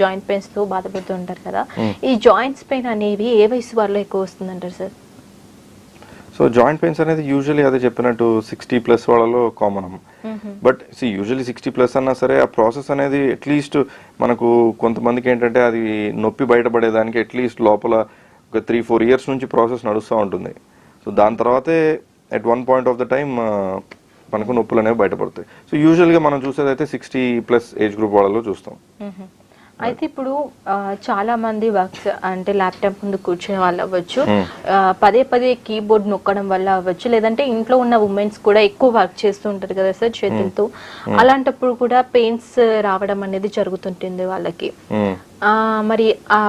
Joint pains తో బాధపడుతూ ఉంటారు కదా, ఈ జాయింట్స్ పెయిన్ అనేవి ఏ వయసు వాళ్ళు ఎక్కువ వస్తుందంటారు సార్? సో జాయింట్ పెయిన్స్ అనేది యూజువల్లీ అదే చెప్పినట్టు 60+ వాళ్ళలో కామన్. బట్ యూజువల్లీ 60+ అన్నా సరే ఆ ప్రాసెస్ అనేది అట్లీస్ట్ మనకు కొంతమందికి ఏంటంటే అది నొప్పి బయటపడేదానికి అట్లీస్ట్ లోపల ఒక 3-4 ఇయర్స్ నుంచి ప్రాసెస్ నడుస్తూ ఉంటుంది. సో దాని తర్వాతే at one point of the time మనకు నొప్పులు అనేవి బయటపడతాయి. సో యూజువల్గా మనం చూసేదైతే 60+ ఏజ్ గ్రూప్ వాళ్ళలో చూస్తాం. అయితే ఇప్పుడు చాలా మంది వర్క్స్ అంటే ల్యాప్టాప్ ముందు కూర్చునే వాళ్ళు అవ్వచ్చు, పదే పదే కీబోర్డ్ నొక్కడం వల్ల అవ్వచ్చు, లేదంటే ఇంట్లో ఉన్న ఉమెన్స్ కూడా ఎక్కువ వర్క్ చేస్తూ ఉంటారు కదా సార్ చేతులతో, అలాంటప్పుడు కూడా పెయిన్స్ రావడం అనేది జరుగుతుంటుంది వాళ్ళకి. మరి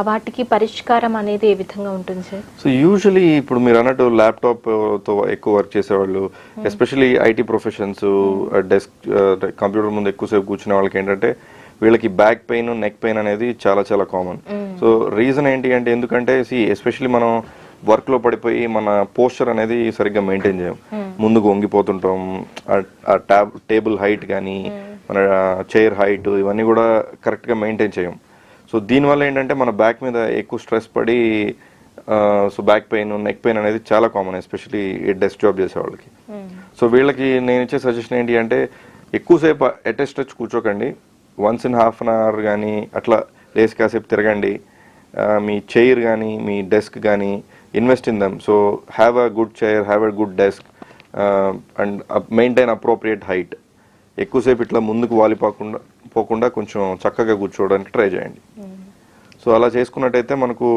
వాటికి పరిష్కారం అనేది ఏ విధంగా ఉంటుంది సార్? సో యూజువలీ ఇప్పుడు మీరు అన్నట్టు ల్యాప్టాప్ తో ఎక్కువ వర్క్ చేసేవాళ్ళు, especially IT professions, desk computer ముందు ఎక్కువసేపు కూర్చునే వాళ్ళకి ఏంటంటే వీళ్ళకి బ్యాక్ పెయిన్, నెక్ పెయిన్ అనేది చాలా చాలా కామన్. సో రీజన్ ఏంటి అంటే, ఎందుకంటే ఎస్పెషల్లీ మనం వర్క్ లో పడిపోయి మన పోస్చర్ అనేది సరిగ్గా మెయింటైన్ చేయం, ముందుకు వంగిపోతుంటాం, టేబుల్ హైట్ కానీ మన చైర్ హైట్ ఇవన్నీ కూడా కరెక్ట్ గా మెయింటైన్ చేయం. సో దీనివల్ల ఏంటంటే మన బ్యాక్ మీద ఎక్కువ స్ట్రెస్ పడి so back pain, neck pain అనేది చాలా కామన్, ఎస్పెషల్లీ డెస్క్ జాబ్ చేసే వాళ్ళకి. సో వీళ్ళకి నేను ఇచ్చే సజెషన్ ఏంటి అంటే, ఎక్కువసేపు ఎట్ స్ట్రెచ్ కూర్చోకండి, once in half an hour కానీ అట్లా లేసి కాసేపు తిరగండి. మీ చైర్ కానీ మీ డెస్క్ కానీ invest in them. So have a good chair, have a good desk and maintain appropriate height. ఎక్కువసేపు ఇట్లా ముందుకు పోకుండా కొంచెం చక్కగా కూర్చోవడానికి ట్రై చేయండి. సో అలా చేసుకున్నట్టయితే మనకు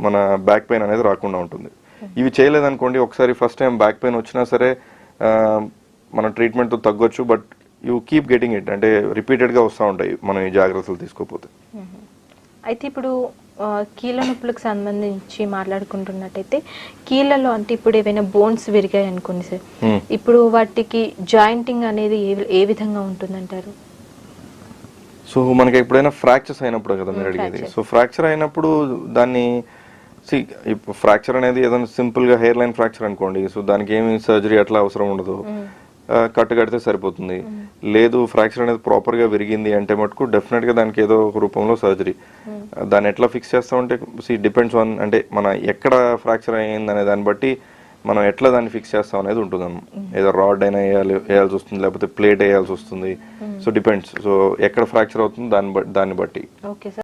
మన బ్యాక్ పెయిన్ అనేది రాకుండా ఉంటుంది. ఇవి చేయలేదనుకోండి, ఒకసారి ఫస్ట్ టైం బ్యాక్ పెయిన్ వచ్చినా సరే మన ట్రీట్మెంట్తో తగ్గొచ్చు, but you keep getting it, అంటే రిపీటెడ్గా వస్తూ ఉంటాయి మనం ఈ జాగ్రత్తలు తీసుకోకపోతే. అయితే ఇప్పుడు కీళ్ళ నొప్పులకు సంబంధించి మాట్లాడుకుంటున్నట్టయితే, కీళ్ళలో అంటే ఇప్పుడు ఏవైనా బోన్స్ విరిగాయి అనుకోండి సార్, ఇప్పుడు వాటికి జాయింటింగ్ అనేది ఏ విధంగా ఉంటుందంటారు? సో మనకి ఎప్పుడైనా ఫ్రాక్చర్స్ అయినప్పుడు కదా మీరు అడిగేది. సో ఫ్రాక్చర్ అయినప్పుడు దాన్ని ఇప్పుడు ఫ్రాక్చర్ అనేది ఏదైనా సింపుల్గా హెయిర్ లైన్ ఫ్రాక్చర్ అనుకోండి, సో దానికి ఏమి సర్జరీ అట్లా అవసరం ఉండదు, కట్టు కడితే సరిపోతుంది. లేదు ఫ్రాక్చర్ అనేది ప్రాపర్గా విరిగింది అంటే మటుకు డెఫినెట్గా దానికి ఏదో ఒక రూపంలో సర్జరీ. దాన్ని ఎట్లా ఫిక్స్ చేస్తామంటే డిపెండ్స్ ఆన్, అంటే మన ఎక్కడ ఫ్రాక్చర్ అయ్యింది అనే దాన్ని బట్టి మనం ఎట్లా దాన్ని ఫిక్స్ చేస్తాం అనేది ఉంటుందన్నమాట. ఏదో రాడ్ అయినా వేయాల్సి వస్తుంది, లేకపోతే ప్లేట్ వేయాల్సి వస్తుంది. So depends. సో ఎక్కడ ఫ్రాక్చర్ అవుతుంది దాన్ని బట్టి.